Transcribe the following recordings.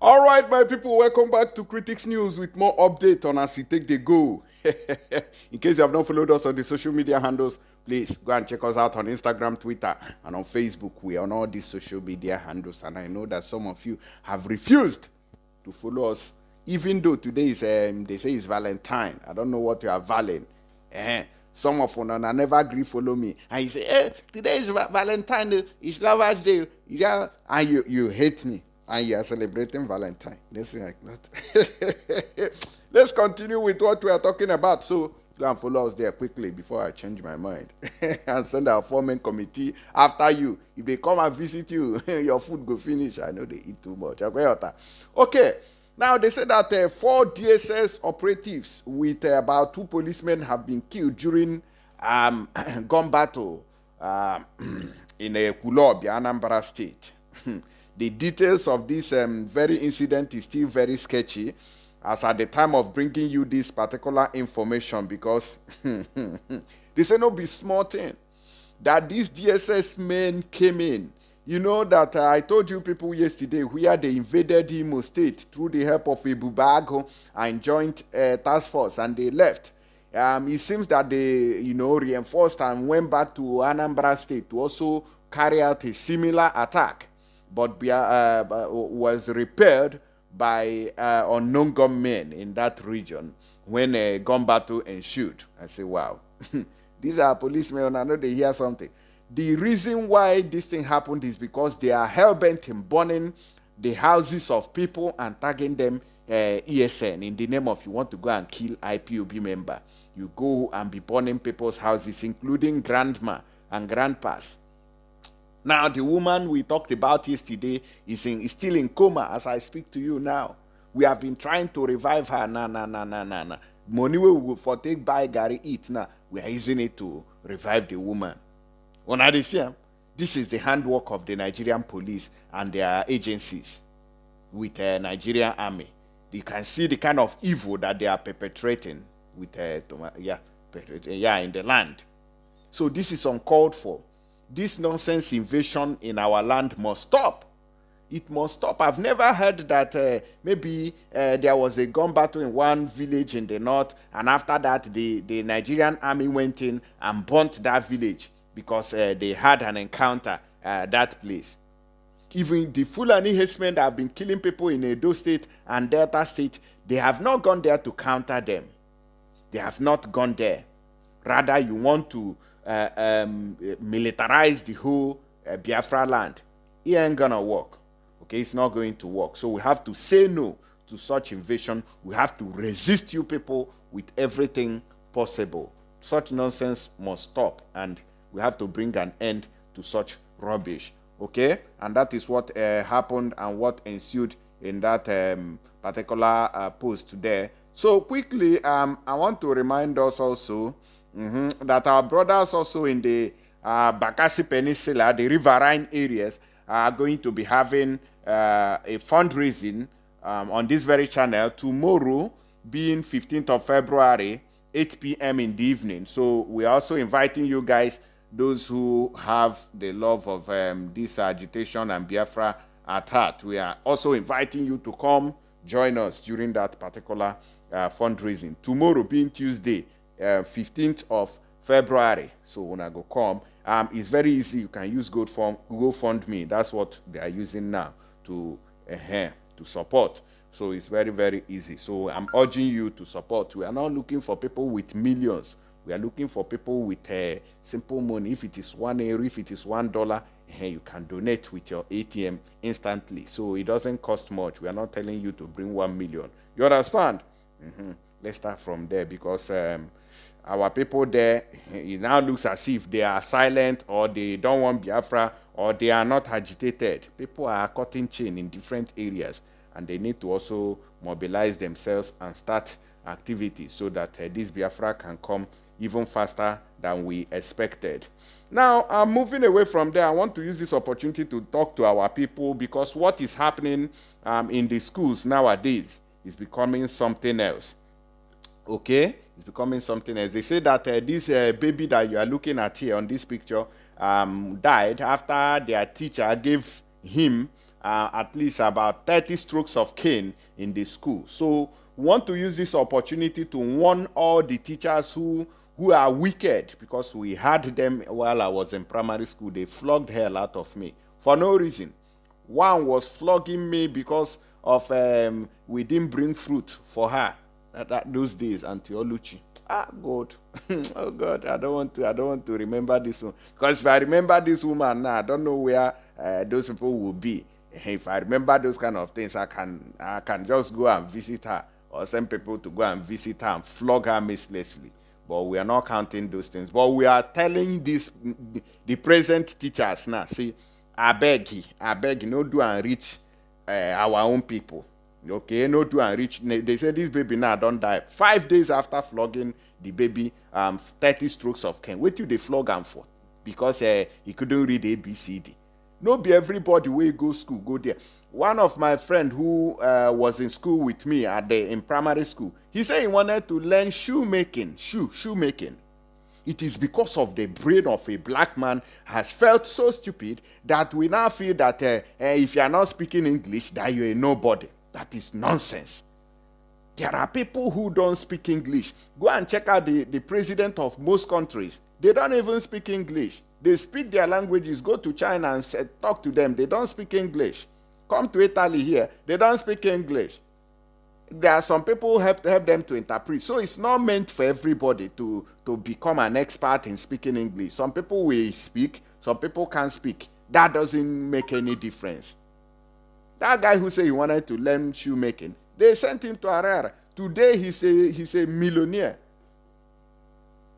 All right, my people, welcome back to Critics News with more update on as it take the go. In case you have not followed us on the social media handles, please go and check us out on Instagram, Twitter, and on Facebook. We are on all these social media handles, and I know that some of you have refused to follow us, even though today is they say it's Valentine. I don't know what you are valing. Some of them never agree follow me, and you say, "Hey, today is Valentine. It's Lover's Day." Yeah, and you hate me. And you are celebrating Valentine. Listen like that. Let's continue with what we are talking about. So go and follow us there quickly before I change my mind. And send our foreman committee after you. If they come and visit you, your food go finish. I know they eat too much. Okay. Now they say that 4 DSS operatives with about 2 policemen have been killed during gun battle in Ekwulobia, Anambra State. The details of this very incident is still very sketchy as at the time of bringing you this particular information, because they say no be small thing that these DSS men came in. You know that I told you people yesterday where they invaded Imo State through the help of Ibubago and joint task force, and they left. It seems that they, reinforced and went back to Anambra State to also carry out a similar attack, but was repaired by unknown gunmen in that region when a gun battle ensued. I say, wow, these are policemen, I know they hear something. The reason why this thing happened is because they are hell-bent in burning the houses of people and tagging them ESN in the name of you want to go and kill IPOB member. You go and be burning people's houses, including grandma and grandpas. Now, the woman we talked about yesterday is still in coma as I speak to you now. We have been trying to revive her. Nah. Money we will for take buy Gary eat now. We are using it to revive the woman. This is the handwork of the Nigerian police and their agencies with the Nigerian army. You can see the kind of evil that they are perpetrating with in the land. So this is uncalled for. This nonsense invasion in our land must stop. It must stop. I've never heard that maybe there was a gun battle in one village in the north, and after that the Nigerian army went in and burnt that village because they had an encounter that place. Even the Fulani herdsmen that have been killing people in Edo State and Delta State, they have not gone there to counter them. They have not gone there. Rather, you want to militarize the whole Biafra land. It ain't gonna work. Okay, it's not going to work. So we have to say no to such invasion. We have to resist you people with everything possible. Such nonsense must stop, and we have to bring an end to such rubbish. Okay, and that is what happened and what ensued in that particular post there. So quickly, I want to remind us also that our brothers also in the Bakassi Peninsula, the riverine areas, are going to be having a fundraising on this very channel tomorrow, being 15th of February, 8 p.m. in the evening. So we are also inviting you guys, those who have the love of this agitation and Biafra at heart. We are also inviting you to come join us during that particular fundraising. Tomorrow being Tuesday, 15th of February. So when I go come, it's very easy. You can use GoFundMe. That's what they are using now to support. So it's very, very easy. So I'm urging you to support. We are not looking for people with millions. We are looking for people with simple money. If it is €1, if it is $1, you can donate with your ATM instantly. So it doesn't cost much. We are not telling you to bring 1 million. You understand? Let's start from there, because our people there, it now looks as if they are silent, or they don't want Biafra, or they are not agitated. People are cutting chain in different areas, and they need to also mobilize themselves and start activities so that this Biafra can come even faster than we expected. Now, I'm moving away from there. I want to use this opportunity to talk to our people, because what is happening in the schools nowadays is becoming something else. Okay, it's becoming something else. They say that this baby that you are looking at here on this picture died after their teacher gave him at least about 30 strokes of cane in the school. So we want to use this opportunity to warn all the teachers who are wicked, because we had them while I was in primary school. They flogged hell out of me for no reason. One was flogging me because of we didn't bring fruit for her those days, Auntie Oluchi. Ah, God. Oh God, I don't want to remember this one, because if I remember this woman now, I don't know where those people will be. If I remember those kind of things, I can just go and visit her, or send people to go and visit her and flog her mercilessly. But we are not counting those things. But we are telling the present teachers now, see, I beg you, no do and reach our own people. Okay, no do and reach. They say this baby now don't die. 5 days after flogging the baby, 30 strokes of cane. Wait till they flog him for, because he couldn't read ABCD. No be everybody wey go school go there. One of my friend who was in school with me in primary school, he said he wanted to learn shoemaking. It is because of the brain of a black man has felt so stupid that we now feel that if you are not speaking English, that you are nobody. That is nonsense. There are people who don't speak English. Go and check out the president of most countries. They don't even speak English. They speak their languages. Go to China and talk to them. They don't speak English. Come to Italy here. They don't speak English. There are some people who help them to interpret. So it's not meant for everybody to become an expert in speaking English. Some people will speak. Some people can't speak. That doesn't make any difference. That guy who said he wanted to learn shoemaking, they sent him to Harare. Today he's a millionaire.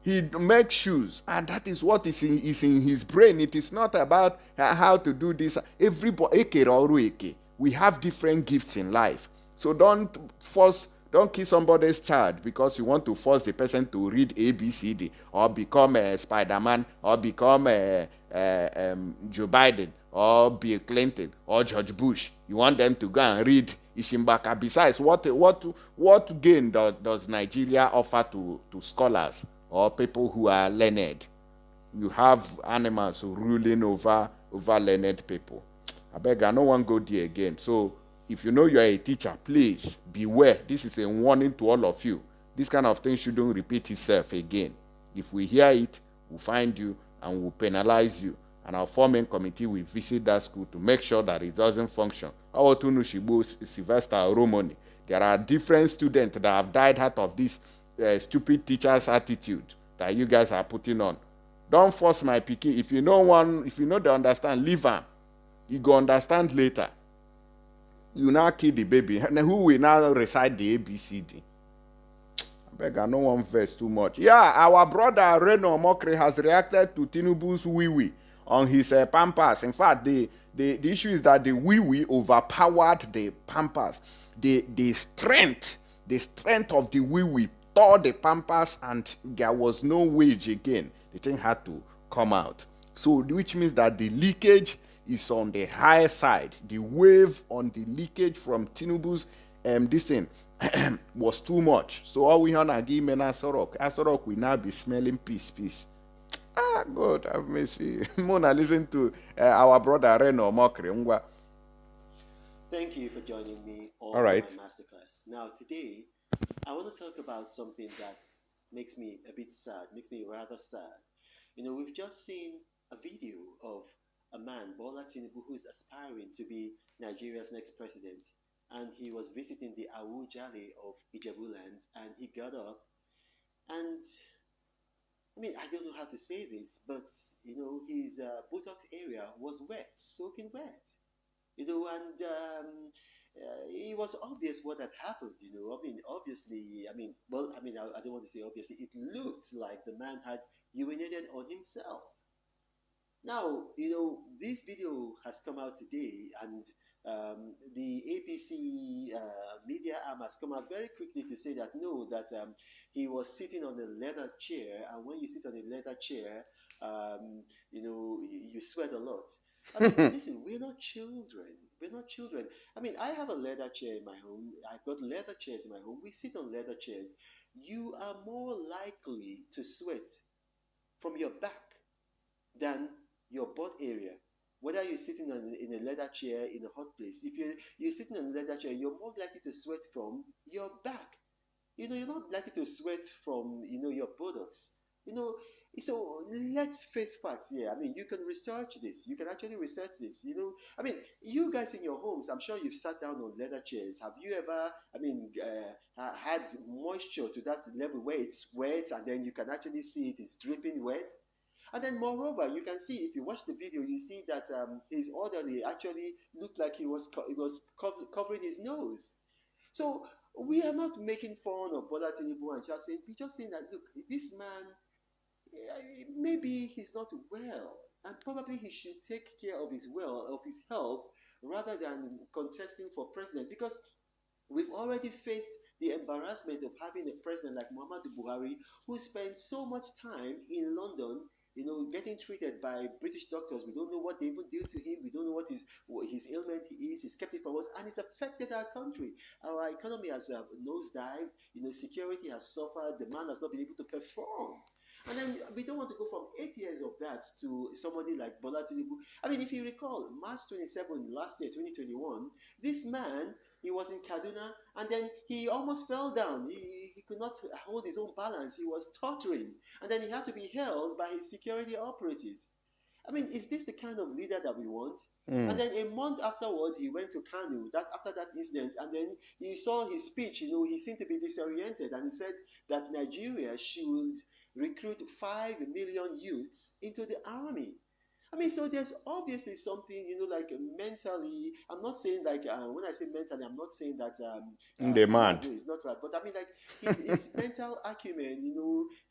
He makes shoes, and that is what is in his brain. It is not about how to do this. Everybody, we have different gifts in life. So don't kill somebody's child because you want to force the person to read ABCD, or become a Spider-Man, or become a Joe Biden, or Bill Clinton, or George Bush. You want them to go and read Ishimbaka. Besides, what gain does Nigeria offer to scholars or people who are learned? You have animals ruling over learned people. I beg, I no one go there again. So if you know you are a teacher, please beware. This is a warning to all of you. This kind of thing shouldn't repeat itself again. If we hear it, we'll find you and we'll penalize you. And our forming committee will visit that school to make sure that it doesn't function. Sylvester Romani. There are different students that have died out of this stupid teacher's attitude that you guys are putting on. Don't force my pikin. If you know they understand, leave them. You go understand later. You now kill the baby. And who will now recite the ABCD? I beg, I don't want verse too much. Yeah, our brother Reno Mokri has reacted to Tinubu's wee on his Pampers. In fact, the issue is that the wee overpowered the Pampers. The strength of the wee tore the Pampers, and there was no wage again. The thing had to come out. So, which means that the leakage is on the higher side. The wave on the leakage from Tinubu's this thing was too much. So all we want to give Asorok will now be smelling peace. Ah, God have mercy. Mona, listen to our brother Reno Mokri. Thank you for joining me on All right. my masterclass. Now, today, I want to talk about something that makes me a bit sad, makes me rather sad. We've just seen a video of a man, Bola Tinubu, who is aspiring to be Nigeria's next president. And he was visiting the Awujale of Ijebuland, and he got up and I don't know how to say this, but his buttocks area was wet, soaking wet. And it was obvious what had happened. Obviously, I don't want to say obviously. It looked like the man had urinated on himself. Now, this video has come out today, and the APC media arm has come out very quickly to say that no, that he was sitting on a leather chair, and when you sit on a leather chair, you sweat a lot. Listen, we're not children. We're not children. I have a leather chair in my home. I've got leather chairs in my home. We sit on leather chairs. You are more likely to sweat from your back than your butt area. whether you're sitting in a leather chair in a hot place, if you're sitting in a leather chair, you're more likely to sweat from your back. You're not likely to sweat from your buttocks. So let's face facts here. I mean, you can research this. You can actually research this. I mean, you guys in your homes, I'm sure you've sat down on leather chairs. Have you ever, had moisture to that level where it's wet and then you can actually see it is dripping wet? And then, moreover, you can see if you watch the video, you see that his orderly actually looked like he was covering his nose. So we are not making fun of Bola Tinubu and just saying, we're just saying that look, this man, maybe he's not well, and probably he should take care of his health, rather than contesting for president, because we've already faced the embarrassment of having a president like Muhammadu Buhari, who spends so much time in London, getting treated by British doctors. We don't know what they even do to him. We don't know what his ailment is. He's kept it from us, and it's affected our country. Our economy has nosedived. Security has suffered. The man has not been able to perform. And then we don't want to go from 8 years of that to somebody like Bola Tinubu. I mean, if you recall, March 27 last year, 2021, this man, he was in Kaduna, and then he almost fell down. He could not hold his own balance. He was tottering, and then he had to be held by his security operatives. I mean, is this the kind of leader that we want? And then a month afterwards, he went to Kanu, after that incident, and then he saw his speech. He seemed to be disoriented, and he said that Nigeria should recruit 5 million youths into the army. I mean, so there's obviously something, like mentally. I'm not saying like when I say mentally, I'm not saying that the man is not right, but I mean like his mental acumen,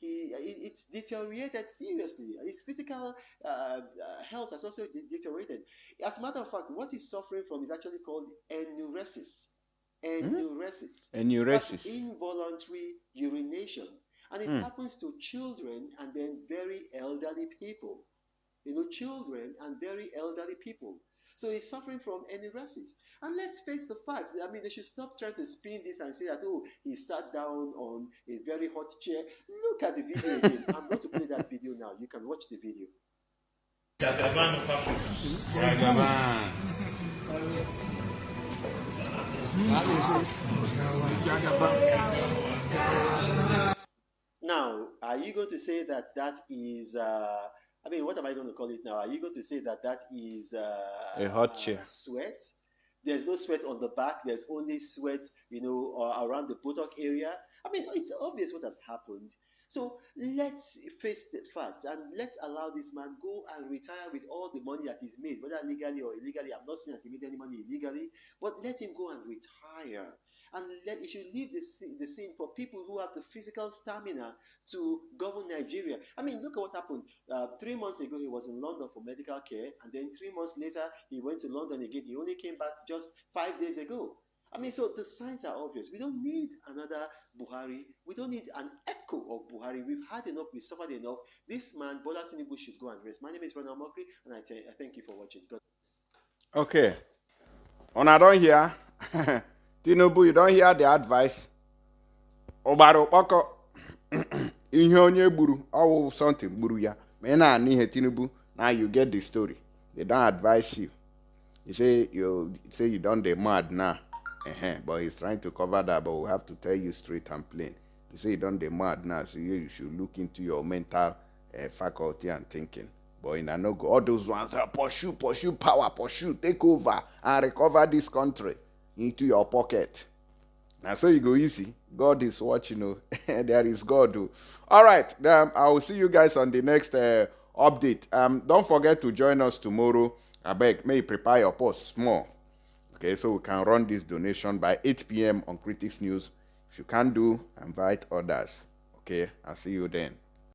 it's deteriorated seriously. His physical health has also deteriorated. As a matter of fact, what he's suffering from is actually called enuresis. That's involuntary urination, and it happens to children and then very elderly people. Children and very elderly people. So he's suffering from enuresis. And let's face the fact, I mean, they should stop trying to spin this and say that, oh, he sat down on a very hot chair. Look at the video again. I'm going to play that video now. You can watch the video. Jagaban of Africa. Now, are you going to say that is... what am I going to call it now? Are you going to say that is a hot chair? Sweat? There's no sweat on the back. There's only sweat, around the buttock area. I mean, it's obvious what has happened. So let's face the fact, and let's allow this man go and retire with all the money that he's made, whether legally or illegally. I'm not saying that he made any money illegally, but let him go and retire. And he should leave the scene for people who have the physical stamina to govern Nigeria. I mean, look at what happened. 3 months ago, he was in London for medical care, and then 3 months later, he went to London again. He only came back just 5 days ago. I mean, so the signs are obvious. We don't need another Buhari. We don't need an echo of Buhari. We've had enough. We've suffered enough. This man, Bola Tinubu, should go and rest. My name is Ronald Mokri, and I thank you for watching. Okay. I don't hear. Tinubu, you don't hear the advice. Obaro Poko. In your buru, oh, something buruya. Mena ni Tinubu. Now you get the story. They don't advise you. You say you don't the mad now. But he's trying to cover that, but we have to tell you straight and plain. They say you don't the mad now, so you should look into your mental faculty and thinking. But in no go, all those ones are pursue power, take over and recover this country into your pocket. Now so you go easy. God is watching. There is God. All right, I will see you guys on the next update. Don't forget to join us tomorrow. I beg, may you prepare your post small. Okay, so we can run this donation by 8 p.m. on Critics News. If you can't do, invite others. Okay, I'll see you then.